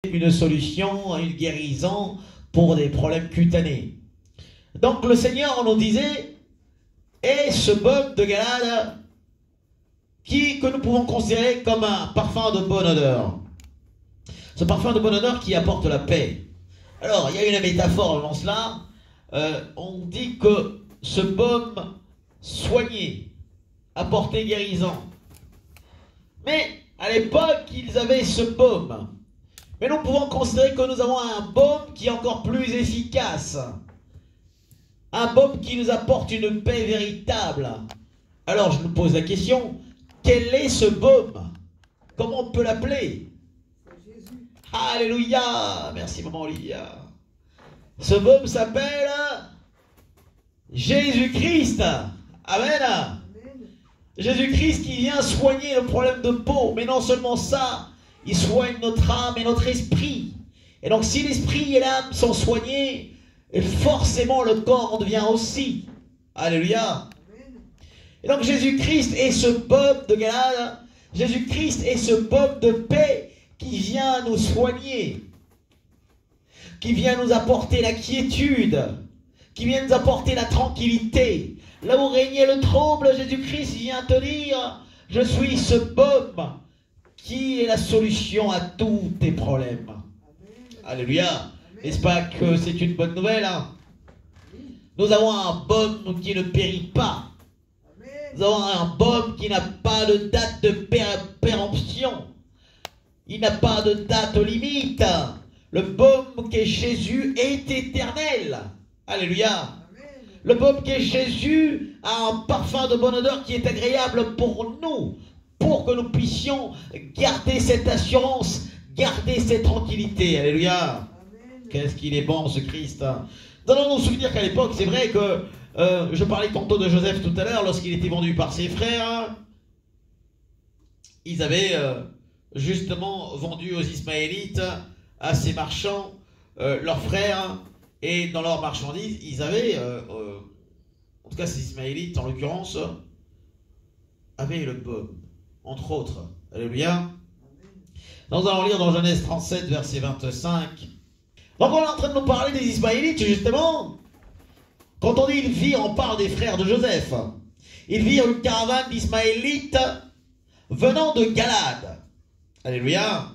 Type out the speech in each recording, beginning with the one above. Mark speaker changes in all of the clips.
Speaker 1: une solution, une guérison pour des problèmes cutanés. Donc le Seigneur nous disait, est ce baume de Galade que nous pouvons considérer comme un parfum de bonne odeur. Ce parfum de bonne odeur qui apporte la paix. Alors, il y a une métaphore dans cela. On dit que ce baume soignait, apportait guérison. Mais à l'époque, ils avaient ce baume. Mais nous pouvons considérer que nous avons un baume qui est encore plus efficace. Un baume qui nous apporte une paix véritable. Alors je nous pose la question, quel est ce baume? Comment on peut l'appeler? Alléluia! Merci maman Olivia. Ce baume s'appelle Jésus-Christ. Amen. Jésus-Christ qui vient soigner le problème de peau. Mais non seulement ça, il soigne notre âme et notre esprit. Et donc si l'esprit et l'âme sont soignés, forcément le corps en devient aussi. Alléluia. Et donc Jésus-Christ est ce baume de Galade. Jésus-Christ est ce baume de paix qui vient nous soigner, qui vient nous apporter la quiétude, qui vient nous apporter la tranquillité. Là où régnait le trouble, Jésus-Christ vient te dire, je suis ce baume qui est la solution à tous tes problèmes. Alléluia. N'est-ce pas que c'est une bonne nouvelle, hein? Nous avons un baume qui ne périt pas. Nous avons un baume qui n'a pas de date de péremption. Il n'a pas de date limite. Le baume qu'est Jésus est éternel. Alléluia. Le baume qu'est Jésus a un parfum de bonne odeur qui est agréable pour nous, pour que nous puissions garder cette assurance, garder cette tranquillité. Alléluia. Qu'est-ce qu'il est bon ce Christ. Nous allons nous souvenir qu'à l'époque, c'est vrai que je parlais tantôt de Joseph tout à l'heure, lorsqu'il était vendu par ses frères, ils avaient justement vendu aux Ismaélites, à ces marchands, leurs frères, et dans leurs marchandises, ils avaient, en tout cas ces Ismaélites en l'occurrence, avaient le baume, entre autres. Alléluia. Nous allons lire dans Genèse 37, verset 25. Donc on est en train de nous parler des Ismaélites, justement. Quand on dit ils virent, on parle des frères de Joseph. Ils virent une caravane d'Ismaélites venant de Galade. Alléluia.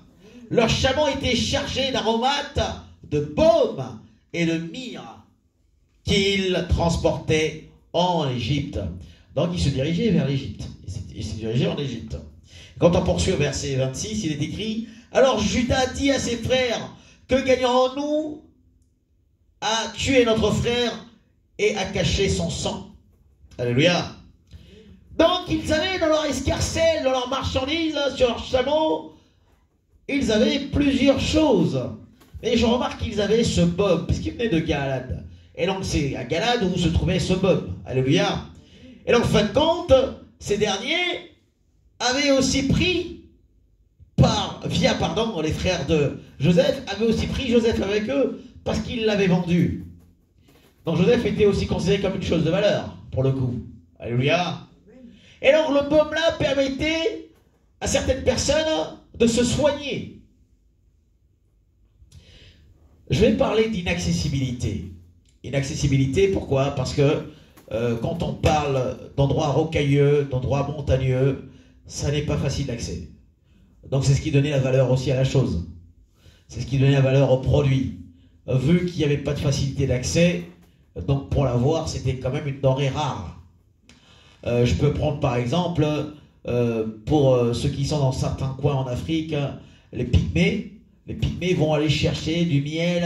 Speaker 1: Leurs chameaux étaient chargés d'aromates, de baume et de myrrhe qu'ils transportaient en Égypte. Donc ils se dirigeaient vers l'Égypte. Ils se dirigeaient en Égypte. Quand on poursuit au verset 26, il est écrit, alors Judas dit à ses frères, que gagnerons-nous à tuer notre frère et à cacher son sang? Alléluia. Donc ils avaient dans leur escarcelle, dans leurs marchandises, sur leurs chameaux, ils avaient plusieurs choses. Mais je remarque qu'ils avaient ce baume, puisqu'ils venaient de Galade. Et donc c'est à Galade où se trouvait ce baume. Alléluia. Et donc en fin de compte, ces derniers avaient aussi pris les frères de Joseph avaient aussi pris Joseph avec eux parce qu'ils l'avaient vendu. Donc Joseph était aussi considéré comme une chose de valeur, pour le coup. Alléluia. Et donc le baume-là permettait à certaines personnes de se soigner. Je vais parler d'inaccessibilité. Inaccessibilité, pourquoi? Parce que quand on parle d'endroits rocailleux, d'endroits montagneux, ça n'est pas facile d'accès. Donc c'est ce qui donnait la valeur aussi à la chose. C'est ce qui donnait la valeur au produit. Vu qu'il n'y avait pas de facilité d'accès, donc pour l'avoir, c'était quand même une denrée rare. Je peux prendre par exemple, pour ceux qui sont dans certains coins en Afrique, les pygmées. Les pygmées vont aller chercher du miel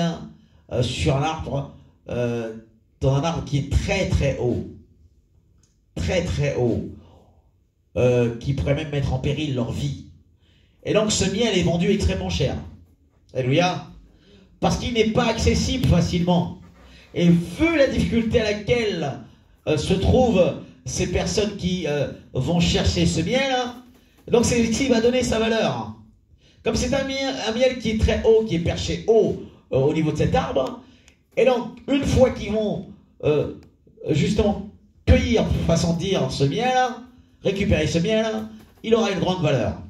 Speaker 1: sur l'arbre, dans un arbre qui est très très haut. Très très haut. Qui pourrait même mettre en péril leur vie. Et donc ce miel est vendu extrêmement cher. Alléluia. Parce qu'il n'est pas accessible facilement. Et vu la difficulté à laquelle se trouvent ces personnes qui vont chercher ce miel, donc c'est ce qui va donner sa valeur. Comme c'est un miel qui est très haut, qui est perché haut au niveau de cet arbre, et donc une fois qu'ils vont justement cueillir, façon de dire, ce miel, récupérer ce miel, il aura une grande valeur.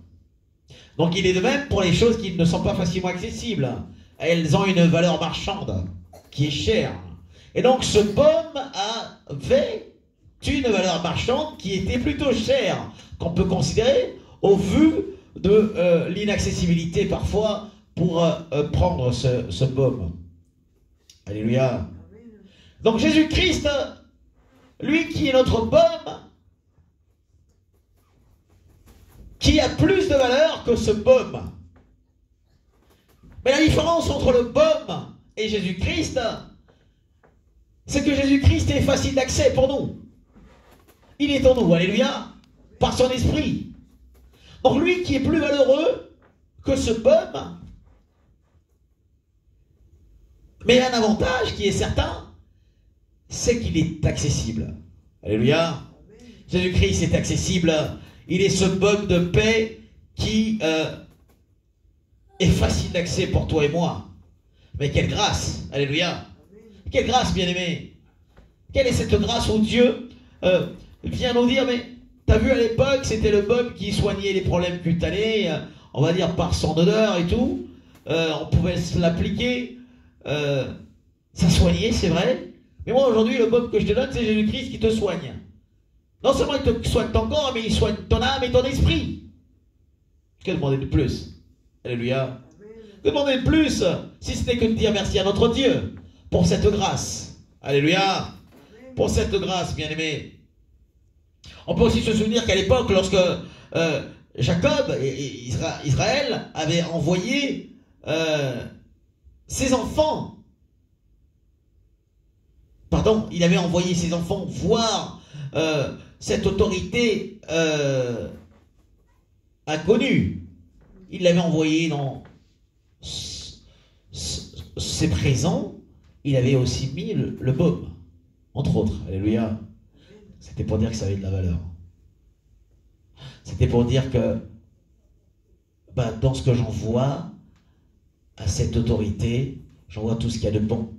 Speaker 1: Donc il est de même pour les choses qui ne sont pas facilement accessibles. Elles ont une valeur marchande qui est chère. Et donc ce baume avait une valeur marchande qui était plutôt chère, qu'on peut considérer au vu de l'inaccessibilité parfois pour prendre ce baume. Alléluia. Donc Jésus-Christ, lui qui est notre baume, qui a plus de valeur que ce baume. Mais la différence entre le baume et Jésus-Christ, c'est que Jésus-Christ est facile d'accès pour nous. Il est en nous, alléluia, par son esprit. Donc lui qui est plus valeureux que ce baume, mais un avantage qui est certain, c'est qu'il est accessible. Alléluia. Jésus-Christ est accessible. Il est ce baume de paix qui est facile d'accès pour toi et moi. Mais quelle grâce. Alléluia. Quelle grâce, bien-aimé. Quelle est cette grâce où Dieu vient nous dire, mais t'as vu à l'époque, c'était le baume qui soignait les problèmes cutanés, on va dire par son odeur et tout. On pouvait se l'appliquer. Ça soignait, c'est vrai. Mais moi, aujourd'hui, le baume que je te donne, c'est Jésus-Christ qui te soigne. Non seulement il te soigne ton corps, mais il soigne ton âme et ton esprit. Que demander de plus? Alléluia. Que demander de plus, si ce n'est que de dire merci à notre Dieu pour cette grâce. Alléluia. Pour cette grâce, bien-aimé. On peut aussi se souvenir qu'à l'époque, lorsque Jacob et Israël avaient envoyé ses enfants, il avait envoyé ses enfants voir cette autorité inconnue. Il l'avait envoyé dans ses présents. Il avait aussi mis le baume, entre autres. Alléluia. C'était pour dire que ça avait de la valeur. C'était pour dire que dans ce que j'envoie à cette autorité, j'envoie tout ce qu'il y a de bon.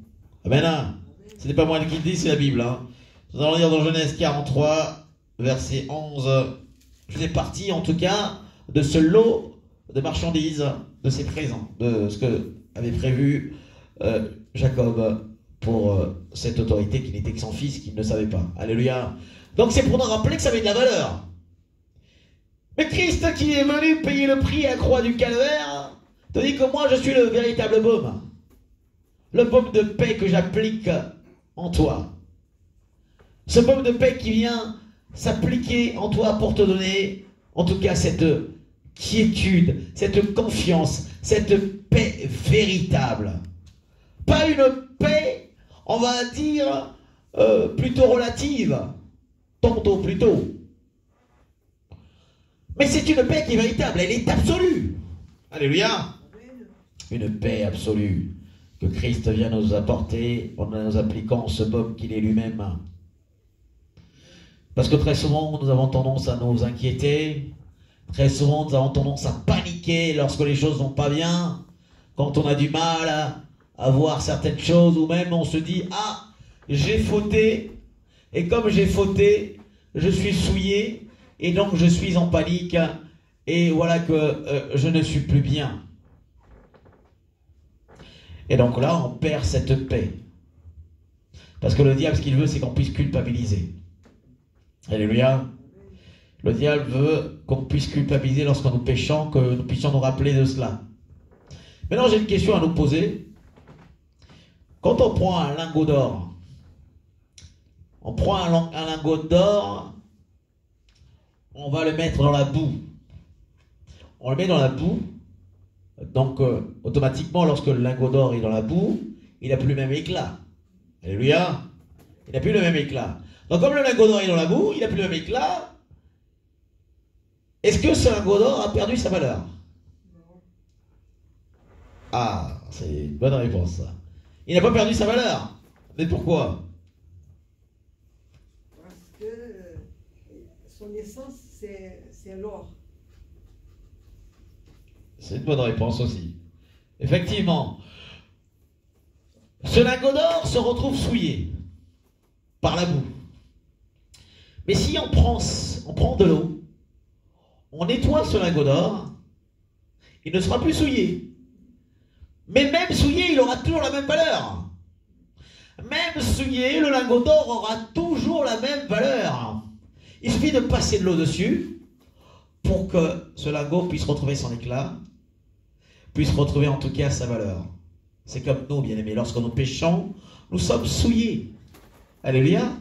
Speaker 1: Amen. Ce n'est pas moi qui le dis, c'est la Bible. Nous allons lire dans Genèse 43, verset 11. Je fais partie, en tout cas, de ce lot de marchandises, de ses présents, de ce que avait prévu Jacob pour cette autorité qui n'était que son fils, qu'il ne savait pas. Alléluia. Donc c'est pour nous rappeler que ça avait de la valeur. Mais Christ qui est venu payer le prix à la croix du calvaire, te dit que moi je suis le véritable baume. Le baume de paix que j'applique en toi. Ce baume de paix qui vient s'appliquer en toi pour te donner, en tout cas, cette quiétude, cette confiance, cette paix véritable. Pas une paix, on va dire, plutôt relative, tantôt plutôt. Mais c'est une paix qui est véritable, elle est absolue. Alléluia. Une paix absolue que Christ vient nous apporter en nous appliquant ce baume qu'il est lui-même. Parce que très souvent, nous avons tendance à nous inquiéter. Très souvent, nous avons tendance à paniquer lorsque les choses vont pas bien. Quand on a du mal à voir certaines choses, ou même on se dit « Ah, j'ai fauté, et comme j'ai fauté, je suis souillé, et donc je suis en panique, et voilà que je ne suis plus bien. » Et donc là, on perd cette paix. Parce que le diable, ce qu'il veut, c'est qu'on puisse culpabiliser. Alléluia. Le diable veut qu'on puisse culpabiliser lorsque nous péchons, que nous puissions nous rappeler de cela. Maintenant, j'ai une question à nous poser. Quand on prend un lingot d'or, on prend un lingot d'or, on va le mettre dans la boue. On le met dans la boue. Donc, automatiquement, lorsque le lingot d'or est dans la boue, il n'a plus le même éclat. Alléluia. Il n'a plus le même éclat. Donc, comme le lingot d'or est dans la boue, il n'a plus le même éclat. Est-ce que ce lingot d'or a perdu sa valeur? Ah, c'est une bonne réponse, ça. Il n'a pas perdu sa valeur. Mais pourquoi?
Speaker 2: Parce que son essence, c'est l'or.
Speaker 1: C'est une bonne réponse aussi. Effectivement, ce lingot d'or se retrouve souillé par la boue. Mais si on prend de l'eau, on nettoie ce lingot d'or, il ne sera plus souillé. Mais même souillé, il aura toujours la même valeur. Même souillé, le lingot d'or aura toujours la même valeur. Il suffit de passer de l'eau dessus pour que ce lingot puisse retrouver son éclat, puisse retrouver en tout cas sa valeur. C'est comme nous, bien-aimés, lorsque nous péchons, nous sommes souillés. Alléluia.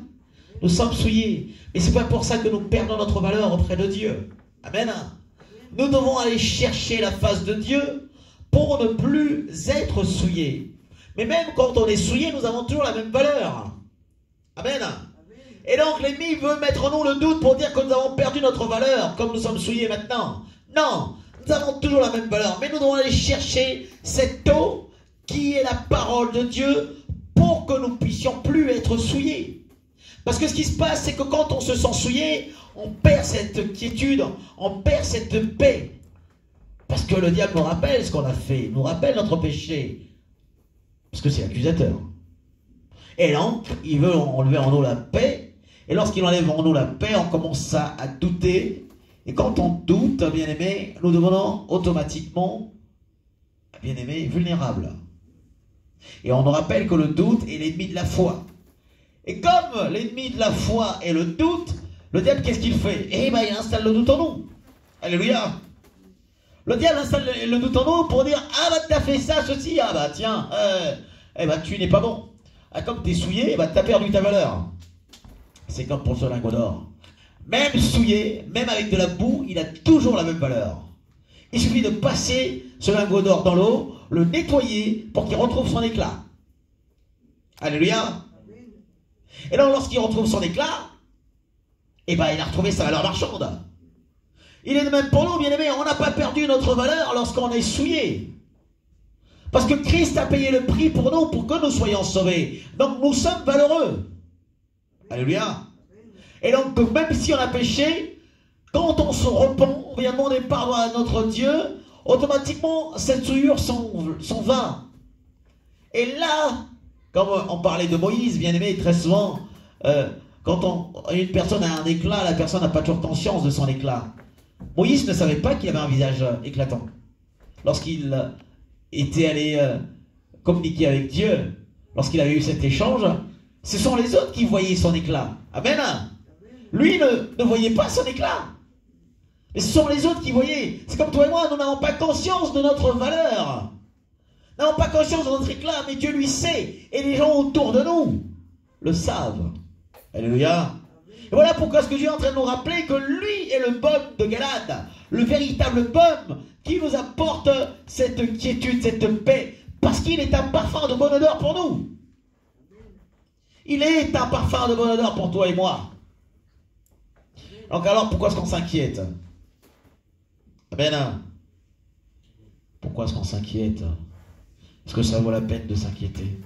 Speaker 1: Nous sommes souillés. Mais ce n'est pas pour ça que nous perdons notre valeur auprès de Dieu. Amen. Nous devons aller chercher la face de Dieu pour ne plus être souillés. Mais même quand on est souillé, nous avons toujours la même valeur. Amen. Et donc l'ennemi veut mettre en nous le doute pour dire que nous avons perdu notre valeur, comme nous sommes souillés maintenant. Non, nous avons toujours la même valeur. Mais nous devons aller chercher cette eau qui est la parole de Dieu pour que nous puissions plus être souillés. Parce que ce qui se passe, c'est que quand on se sent souillé, on perd cette quiétude, on perd cette paix. Parce que le diable nous rappelle ce qu'on a fait, nous rappelle notre péché. Parce que c'est l'accusateur. Et donc, il veut enlever en nous la paix. Et lorsqu'il enlève en nous la paix, on commence à douter. Et quand on doute, bien aimé, nous devenons automatiquement, bien aimé, vulnérables. Et on nous rappelle que le doute est l'ennemi de la foi. Et comme l'ennemi de la foi est le doute, le diable, qu'est-ce qu'il fait? Eh bien, il installe le doute en nous. Alléluia. Le diable installe le doute en nous pour dire, ah bah t'as fait ça, ceci, ah bah tiens, tu n'es pas bon. Ah, comme t'es souillé, bah t'as perdu ta valeur. C'est comme pour ce lingot d'or. Même souillé, même avec de la boue, il a toujours la même valeur. Il suffit de passer ce lingot d'or dans l'eau, le nettoyer pour qu'il retrouve son éclat. Alléluia. Et donc lorsqu'il retrouve son éclat, eh ben il a retrouvé sa valeur marchande. Il est de même pour nous, bien aimés, on n'a pas perdu notre valeur lorsqu'on est souillé. Parce que Christ a payé le prix pour nous, pour que nous soyons sauvés. Donc nous sommes valeureux. Alléluia. Et donc même si on a péché, quand on se repent, on vient demander pardon à notre Dieu, automatiquement cette souillure s'en va. Et là, comme on parlait de Moïse, bien aimé, très souvent, quand une personne a un éclat, la personne n'a pas toujours conscience de son éclat. Moïse ne savait pas qu'il avait un visage éclatant. Lorsqu'il était allé communiquer avec Dieu, lorsqu'il avait eu cet échange, ce sont les autres qui voyaient son éclat. Amen. Lui ne voyait pas son éclat. Mais ce sont les autres qui voyaient. C'est comme toi et moi, nous n'avons pas conscience de notre valeur. Nous n'avons pas conscience de notre éclat, mais Dieu lui sait. Et les gens autour de nous le savent. Alléluia. Et voilà pourquoi ce que Dieu est en train de nous rappeler que lui est le baume de Galate, le véritable baume qui nous apporte cette quiétude, cette paix, parce qu'il est un parfum de bonne odeur pour nous. Il est un parfum de bonne odeur pour toi et moi. Donc alors, pourquoi est-ce qu'on s'inquiète? Amen. Pourquoi est-ce qu'on s'inquiète? Est-ce que ça vaut la peine de s'inquiéter?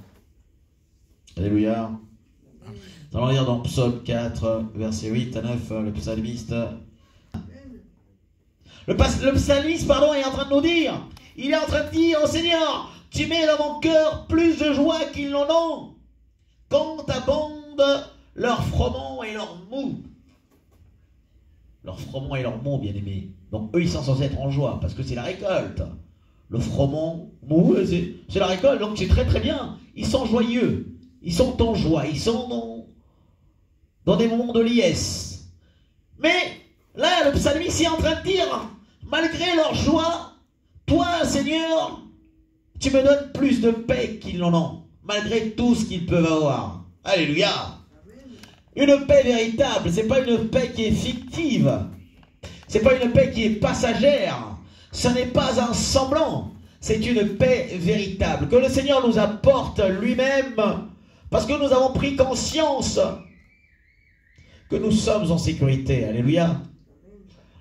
Speaker 1: Alléluia. Nous allons lire dans Psaume 4, versets 8 à 9, le psalmiste. Le psalmiste, est en train de nous dire, il est en train de dire, oh Seigneur, tu mets dans mon cœur plus de joie qu'ils n'en ont, quand abondent leurs froment et leurs mou. Leurs froment et leurs mou, bien aimés. Donc eux, ils sont censés être en joie, parce que c'est la récolte. Le froment, mou, c'est la récolte, donc c'est très très bien. Ils sont joyeux, ils sont en joie, ils sont dans des moments de liesse. Mais là, le psalmiste est en train de dire, malgré leur joie, toi, Seigneur, tu me donnes plus de paix qu'ils n'en ont, malgré tout ce qu'ils peuvent avoir. Alléluia. Une paix véritable, c'est pas une paix qui est fictive, c'est pas une paix qui est passagère, ce n'est pas un semblant, c'est une paix véritable que le Seigneur nous apporte lui-même, parce que nous avons pris conscience que nous sommes en sécurité. Alléluia.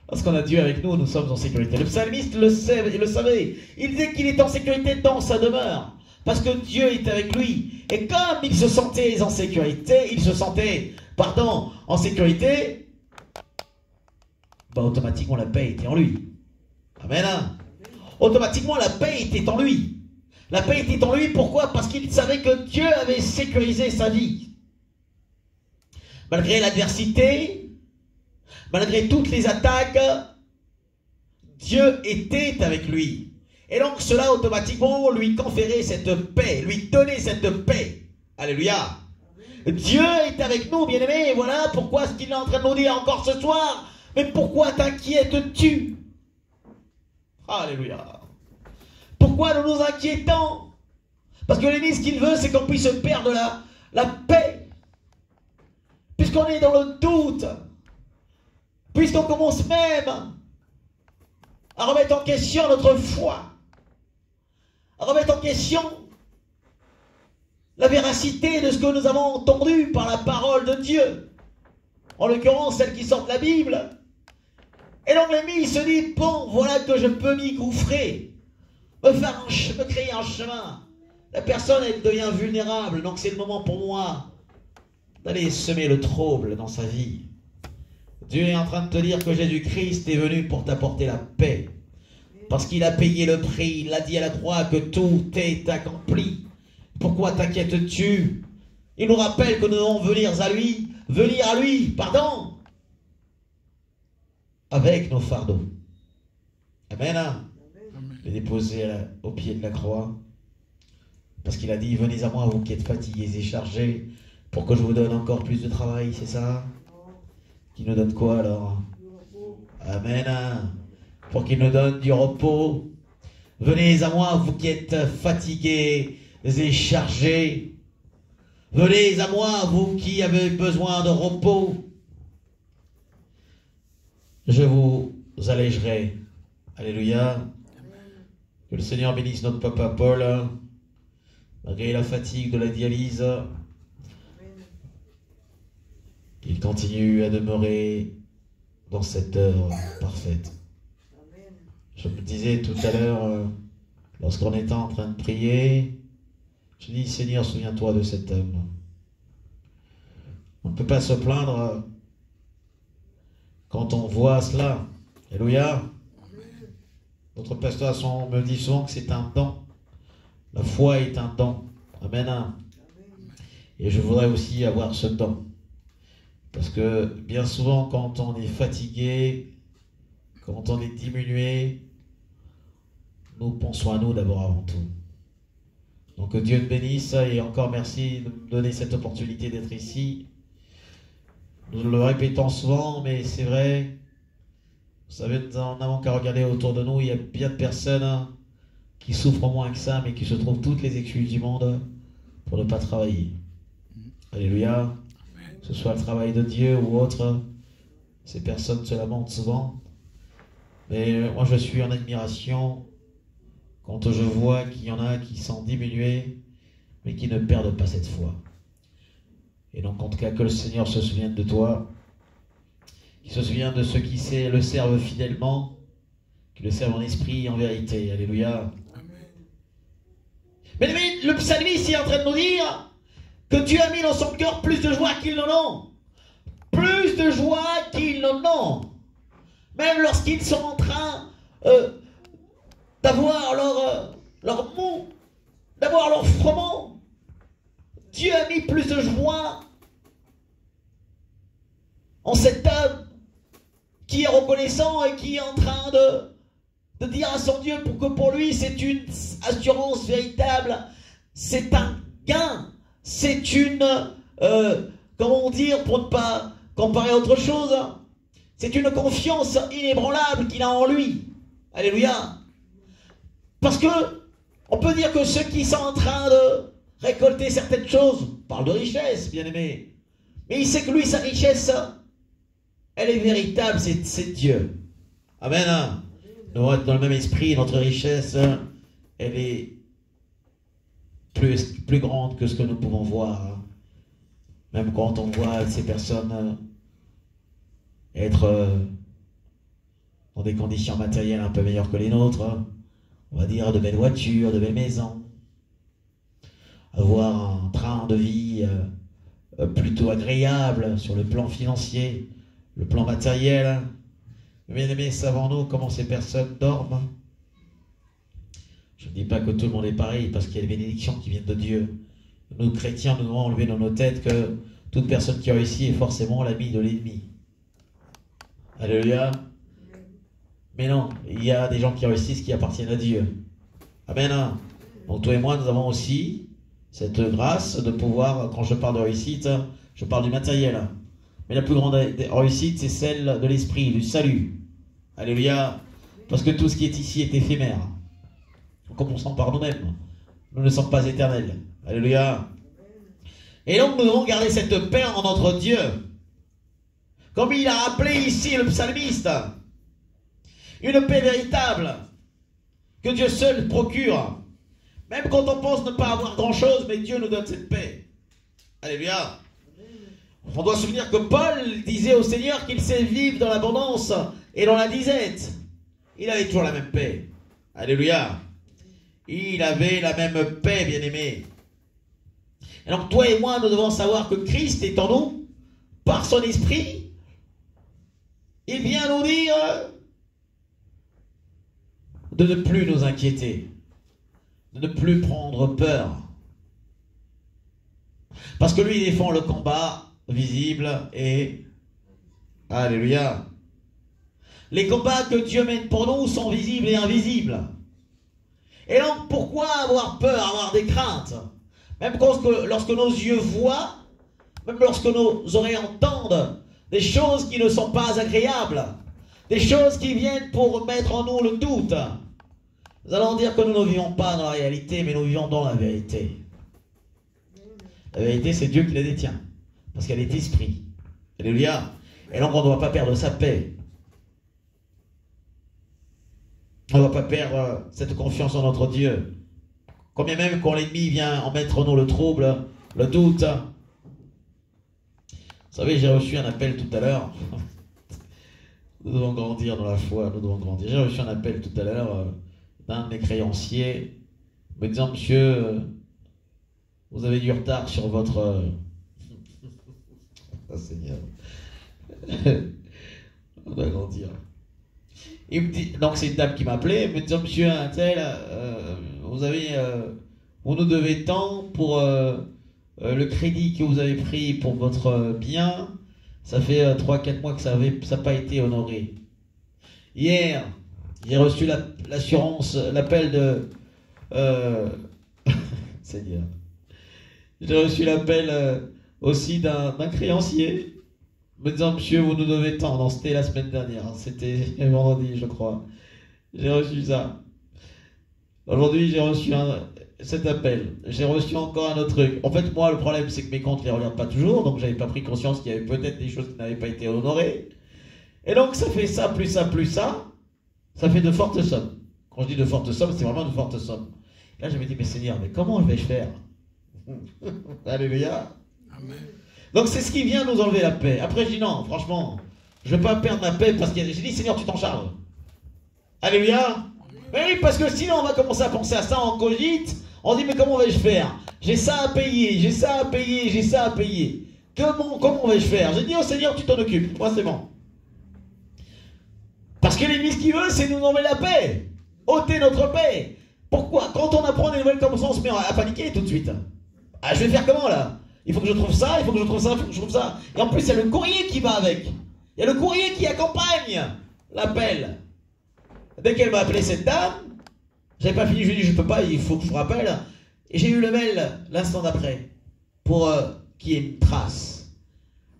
Speaker 1: Lorsqu'on a Dieu avec nous, nous sommes en sécurité. Le psalmiste le sait, il le savait. Il disait qu'il est en sécurité dans sa demeure. Parce que Dieu est avec lui. Et comme il se sentait en sécurité, en sécurité, automatiquement la paix était en lui. Amen. Automatiquement la paix était en lui. La paix était en lui, pourquoi? Parce qu'il savait que Dieu avait sécurisé sa vie. Malgré l'adversité, malgré toutes les attaques, Dieu était avec lui. Et donc cela automatiquement lui conférait cette paix, lui donnait cette paix. Alléluia. Dieu est avec nous, bien-aimés, et voilà pourquoi ce qu'il est en train de nous dire encore ce soir. Mais pourquoi t'inquiètes-tu? Alléluia. Pourquoi nous nous inquiétons? Parce que l'ennemi, ce qu'il veut, c'est qu'on puisse perdre la paix. Puisqu'on est dans le doute. Puisqu'on commence même à remettre en question notre foi. À remettre en question la véracité de ce que nous avons entendu par la parole de Dieu. En l'occurrence, celle qui sort de la Bible. Et donc l'ennemi, il se dit, bon, voilà que je peux m'y gouffrer. Me créer un chemin. La personne, elle devient vulnérable. Donc c'est le moment pour moi d'aller semer le trouble dans sa vie. Dieu est en train de te dire que Jésus-Christ est venu pour t'apporter la paix. Parce qu'il a payé le prix. Il a dit à la croix que tout est accompli. Pourquoi t'inquiètes-tu? Il nous rappelle que nous devons venir à lui, avec nos fardeaux. Amen. Les déposer au pied de la croix. Parce qu'il a dit, venez à moi vous qui êtes fatigués et chargés, pour que je vous donne encore plus de travail, c'est ça? Qui nous donne quoi alors? Amen. Pour qu'il nous donne du repos. Venez à moi vous qui êtes fatigués et chargés. Venez à moi vous qui avez besoin de repos. Je vous allégerai. Alléluia. Que le Seigneur bénisse notre papa Paul, malgré la fatigue de la dialyse. Qu'il continue à demeurer dans cette heure parfaite. Je me disais tout à l'heure, lorsqu'on était en train de prier, je dis, Seigneur, souviens-toi de cet homme. On ne peut pas se plaindre quand on voit cela. Alléluia. Notre pasteur me dit souvent que c'est un don. La foi est un don. Amen. Et je voudrais aussi avoir ce don. Parce que bien souvent, quand on est fatigué, quand on est diminué, nous pensons à nous d'abord avant tout. Donc que Dieu te bénisse et encore merci de me donner cette opportunité d'être ici. Nous le répétons souvent, mais c'est vrai. Vous savez, nous n'avons qu'à regarder autour de nous, il y a bien de personnes qui souffrent moins que ça, mais qui se trouvent toutes les excuses du monde pour ne pas travailler. Alléluia. Que ce soit le travail de Dieu ou autre, ces personnes se lamentent souvent. Mais moi je suis en admiration quand je vois qu'il y en a qui sont diminués, mais qui ne perdent pas cette foi. Et donc en tout cas que le Seigneur se souvienne de toi, qu'il se souvienne de ceux qui le servent fidèlement, qui le servent en esprit et en vérité. Alléluia. Mais le psalmiste est en train de nous dire que Dieu a mis dans son cœur plus de joie qu'ils n'en ont. Plus de joie qu'ils n'en ont. Même lorsqu'ils sont en train d'avoir leur mot, d'avoir leur froment. Dieu a mis plus de joie en cet homme qui est reconnaissant et qui est en train de dire à son Dieu que pour lui c'est une assurance véritable, c'est un gain, c'est une, comment dire pour ne pas comparer à autre chose, c'est une confiance inébranlable qu'il a en lui. Alléluia. Parce que on peut dire que ceux qui sont en train de récolter certaines choses parlent de richesse, bien aimé, mais il sait que lui, sa richesse, elle est véritable, c'est Dieu. Amen. Nous sommes dans le même esprit, notre richesse, elle est plus grande que ce que nous pouvons voir. Même quand on voit ces personnes être dans des conditions matérielles un peu meilleures que les nôtres, on va dire de belles voitures, de belles maisons, avoir un train de vie plutôt agréable sur le plan financier, le plan matériel. Bien aimés, savons-nous comment ces personnes dorment? Je ne dis pas que tout le monde est pareil, parce qu'il y a des bénédictions qui viennent de Dieu. Nous, chrétiens, nous devons enlever dans nos têtes que toute personne qui réussit est forcément l'ami de l'ennemi. Alléluia. Mais non, il y a des gens qui réussissent qui appartiennent à Dieu. Amen. Donc toi et moi, nous avons aussi cette grâce de pouvoir, quand je parle de réussite, je parle du matériel. Mais la plus grande réussite, c'est celle de l'esprit, du salut. Alléluia. Parce que tout ce qui est ici est éphémère. En commençant par nous-mêmes. Nous ne sommes pas éternels. Alléluia. Et donc nous devons garder cette paix en notre Dieu. Comme il a rappelé ici le psalmiste. Une paix véritable. Que Dieu seul procure. Même quand on pense ne pas avoir grand-chose, mais Dieu nous donne cette paix. Alléluia. On doit se souvenir que Paul disait au Seigneur qu'il sait vivre dans l'abondance et dans la disette. Il avait toujours la même paix. Alléluia. Il avait la même paix, bien-aimé. Et donc toi et moi, nous devons savoir que Christ est en nous, par son esprit. Il vient nous dire de ne plus nous inquiéter, de ne plus prendre peur. Parce que lui, il défend le combat visible et... Alléluia. Les combats que Dieu mène pour nous sont visibles et invisibles. Et donc, pourquoi avoir peur, avoir des craintes? Même lorsque nos yeux voient, même lorsque nos oreilles entendent des choses qui ne sont pas agréables, des choses qui viennent pour mettre en nous le doute. Nous allons dire que nous ne vivons pas dans la réalité, mais nous vivons dans la vérité. La vérité, c'est Dieu qui la détient, parce qu'elle est esprit. Alléluia. Et donc, on ne doit pas perdre sa paix. On ne doit pas perdre cette confiance en notre Dieu. Combien même quand l'ennemi vient en mettre en nous le trouble, le doute. Vous savez, j'ai reçu un appel tout à l'heure. Nous devons grandir dans la foi, nous devons grandir. J'ai reçu un appel tout à l'heure d'un de mes créanciers me disant, monsieur, vous avez du retard sur votre... Oh, Seigneur. On doit grandir. Il me dit, donc c'est une dame qui m'appelait, me disant, monsieur un tel, vous nous devez tant pour le crédit que vous avez pris pour votre bien. Ça fait 3-4 mois que ça n'a pas été honoré. Hier, j'ai reçu l'assurance, l'appel de... Seigneur. J'ai reçu l'appel aussi d'un créancier me disant, monsieur, vous nous devez tant. Non, c'était la semaine dernière, hein, c'était vendredi, je crois. J'ai reçu ça. Aujourd'hui, j'ai reçu cet appel. J'ai reçu encore un autre truc. En fait, moi, le problème, c'est que mes comptes ne les regardent pas toujours, donc j'avais pas pris conscience qu'il y avait peut-être des choses qui n'avaient pas été honorées. Et donc, ça fait ça, plus ça, plus ça. Ça fait de fortes sommes. Quand je dis de fortes sommes, c'est vraiment de fortes sommes. Et là, je me dis, mais Seigneur, mais comment vais-je faire? Alléluia. Amen. Donc c'est ce qui vient nous enlever la paix. Après je dis non, franchement, je ne veux pas perdre ma paix parce que j'ai dit Seigneur, tu t'en charges. Alléluia. Mais oui, parce que sinon on va commencer à penser à ça en cogite. On dit mais comment vais-je faire? J'ai ça à payer, j'ai ça à payer, j'ai ça à payer. Comment vais-je faire? J'ai dit au Seigneur, tu t'en occupes. Moi c'est bon. Parce que l'ennemi, ce qu'il veut, c'est nous enlever la paix. Ôter notre paix. Pourquoi? Quand on apprend des nouvelles comme ça, on se met à paniquer tout de suite. Ah, je vais faire comment là? Il faut que je trouve ça, il faut que je trouve ça, il faut que je trouve ça. Et en plus, il y a le courrier qui va avec. Il y a le courrier qui accompagne l'appel. Dès qu'elle m'a appelé cette dame, j'avais pas fini, je lui ai dit, je peux pas, il faut que je vous rappelle. Et j'ai eu le mail l'instant d'après, pour qu'il y ait une trace.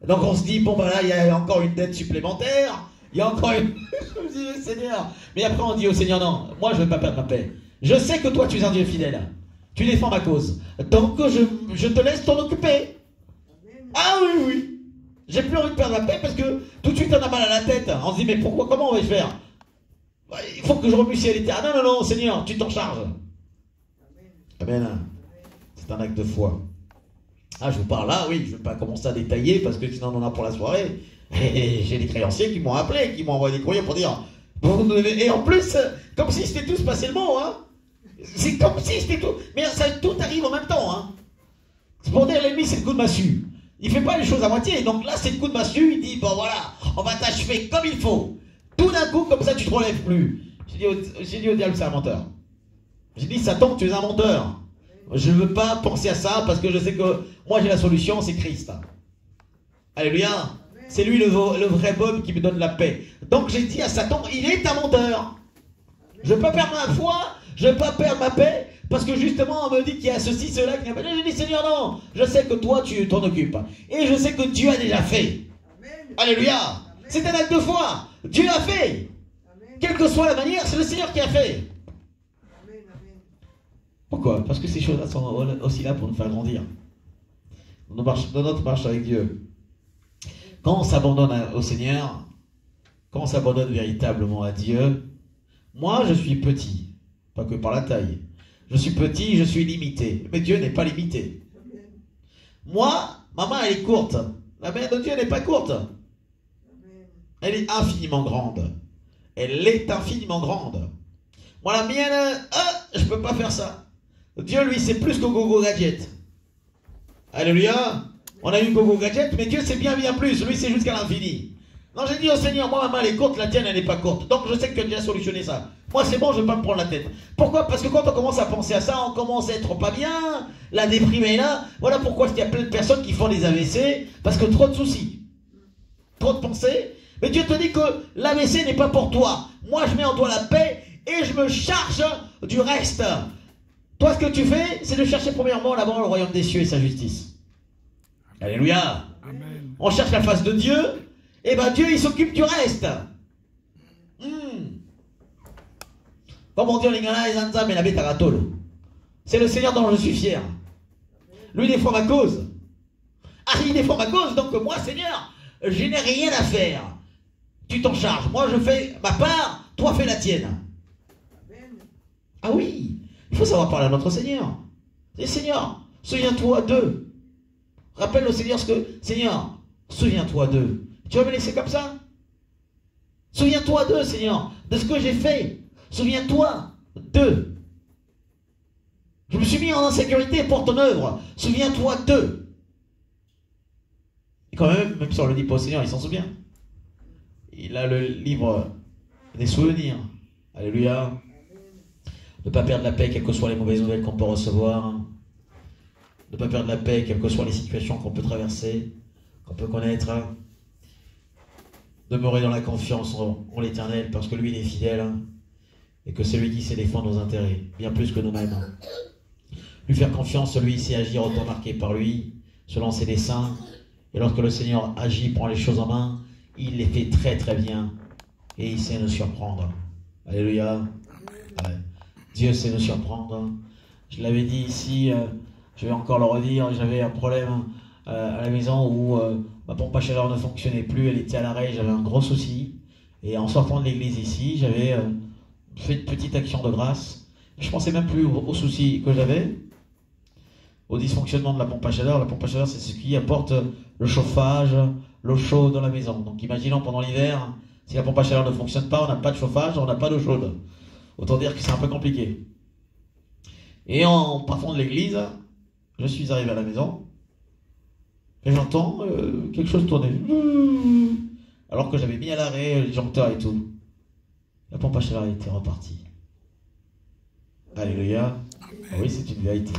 Speaker 1: Donc on se dit, bon ben là, il y a encore une dette supplémentaire, il y a encore une... Je me dis, Seigneur. Mais après on dit au Seigneur, non, moi je ne vais pas perdre ma paix. Je sais que toi tu es un Dieu fidèle. Tu défends ma cause. Donc je te laisse t'en occuper. Ah oui, oui. J'ai plus envie de perdre la paix parce que tout de suite on a mal à la tête. On se dit mais pourquoi, comment on va faire? Il faut que je remue ciel et terre. Non, non, non, Seigneur, tu t'en charges. Amen. C'est un acte de foi. Ah, je vous parle là, oui, je ne vais pas commencer à détailler parce que sinon on en a pour la soirée. Et j'ai des créanciers qui m'ont appelé, qui m'ont envoyé des courriers pour dire... Et en plus, comme si c'était tout spatialement, hein. C'est comme si c'était tout. Mais ça, tout arrive en même temps. Hein. C'est pour dire l'ennemi, c'est le coup de massue. Il ne fait pas les choses à moitié. Donc là, c'est le coup de massue. Il dit, bon voilà, on va t'achever comme il faut. Tout d'un coup, comme ça, tu ne te relèves plus. J'ai dit au diable, c'est un menteur. J'ai dit, Satan, tu es un menteur. Je ne veux pas penser à ça parce que je sais que moi, j'ai la solution, c'est Christ. Alléluia. C'est lui le vrai Bob qui me donne la paix. Donc j'ai dit à Satan, il est un menteur. Je ne peux pas perdre ma foi, je ne peux pas perdre ma paix, parce que justement on me dit qu'il y a ceci, cela, qu'il n'y a pas. J'ai dit, Seigneur, non, je sais que toi tu t'en occupes. Et je sais que Dieu a déjà fait.
Speaker 2: Amen.
Speaker 1: Alléluia. C'est un acte de foi. Dieu a fait.
Speaker 2: Amen.
Speaker 1: Quelle que soit la manière, c'est le Seigneur qui a fait.
Speaker 2: Amen. Amen.
Speaker 1: Pourquoi? Parce que ces choses-là sont aussi là pour nous faire grandir. Dans notre marche avec Dieu. Quand on s'abandonne au Seigneur, quand on s'abandonne véritablement à Dieu, moi je suis petit, pas que par la taille. Je suis petit, je suis limité. Mais Dieu n'est pas limité.
Speaker 2: Amen.
Speaker 1: Moi, ma main elle est courte. La main de Dieu n'est pas courte.
Speaker 2: Amen.
Speaker 1: Elle est infiniment grande. Elle est infiniment grande. Moi la mienne, je peux pas faire ça. Dieu lui c'est plus que Gogo Gadget. Alléluia. On a eu Gogo Gadget, mais Dieu c'est bien plus. Lui c'est jusqu'à l'infini. Non, j'ai dit au Seigneur, moi ma main elle est courte, la tienne elle n'est pas courte. Donc je sais que tu as déjà solutionné ça. Moi c'est bon, je ne vais pas me prendre la tête. Pourquoi? Parce que quand on commence à penser à ça, on commence à être pas bien, la déprime est là. Voilà pourquoi il y a plein de personnes qui font des AVC, parce que trop de soucis. Trop de pensées. Mais Dieu te dit que l'AVC n'est pas pour toi. Moi je mets en toi la paix et je me charge du reste. Toi ce que tu fais, c'est de chercher premièrement d'abord le royaume des cieux et sa justice. Alléluia.
Speaker 3: Amen.
Speaker 1: On cherche la face de Dieu. Et bien Dieu il s'occupe du reste. Comme on dit en lingala, c'est le Seigneur dont je suis fier. Lui il défend ma cause. Ah, il défend ma cause, donc moi Seigneur, je n'ai rien à faire. Tu t'en charges. Moi je fais ma part, toi fais la tienne.
Speaker 2: Amen.
Speaker 1: Ah oui, il faut savoir parler à notre Seigneur. Et Seigneur, souviens-toi d'eux. Rappelle au Seigneur ce que... Seigneur, souviens-toi d'eux. Tu vas me laisser comme ça? Souviens-toi d'eux, Seigneur, de ce que j'ai fait. Souviens-toi d'eux. Je me suis mis en insécurité pour ton œuvre. Souviens-toi d'eux. Et quand même si on le dit pas au Seigneur, il s'en souvient. Il a le livre des souvenirs. Alléluia. Ne pas perdre la paix, quelles que soient les mauvaises nouvelles qu'on peut recevoir. Ne pas perdre la paix, quelles que soient les situations qu'on peut traverser, qu'on peut connaître. Demeurer dans la confiance en l'Éternel, parce que lui, il est fidèle. Et que c'est lui qui sait défendre nos intérêts, bien plus que nous-mêmes. Lui faire confiance, lui, il sait agir autant marqué par lui, selon ses desseins. Et lorsque le Seigneur agit, prend les choses en main, il les fait très très bien. Et il sait nous surprendre. Alléluia. Ouais. Dieu sait nous surprendre. Je l'avais dit ici, je vais encore le redire, j'avais un problème à la maison où ma pompe à chaleur ne fonctionnait plus, elle était à l'arrêt, j'avais un gros souci. Et en sortant de l'église ici, j'avais fait une petite action de grâce. Je pensais même plus aux soucis que j'avais, au dysfonctionnement de la pompe à chaleur. La pompe à chaleur, c'est ce qui apporte le chauffage, l'eau chaude dans la maison. Donc imaginons pendant l'hiver, si la pompe à chaleur ne fonctionne pas, on n'a pas de chauffage, on n'a pas d'eau chaude. Autant dire que c'est un peu compliqué. Et en partant de l'église, je suis arrivé à la maison et j'entends quelque chose tourner. Alors que j'avais mis à l'arrêt les disjoncteurs et tout. La pompe à chaleur était repartie. Alléluia. Ah oui, c'est une vérité.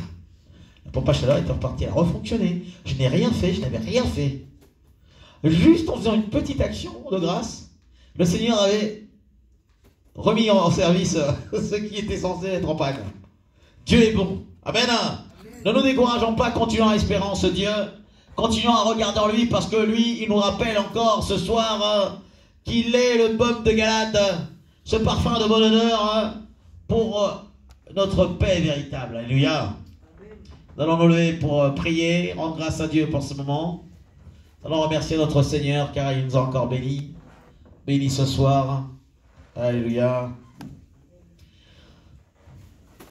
Speaker 1: La pompe à chaleur était repartie, elle a refonctionné. Je n'ai rien fait, je n'avais rien fait. Juste en faisant une petite action de grâce, le Seigneur avait remis en service ce qui était censé être en panne. Dieu est bon. Amen. Ne nous décourageons pas, continuons à espérer en ce Dieu. Continuons à regarder en lui, parce que lui, il nous rappelle encore ce soir qu'il est le baume de Galate, ce parfum de bonne odeur pour notre paix véritable. Alléluia. Nous allons nous lever pour prier, rendre grâce à Dieu pour ce moment. Nous allons remercier notre Seigneur car il nous a encore bénis. Bénis ce soir. Alléluia.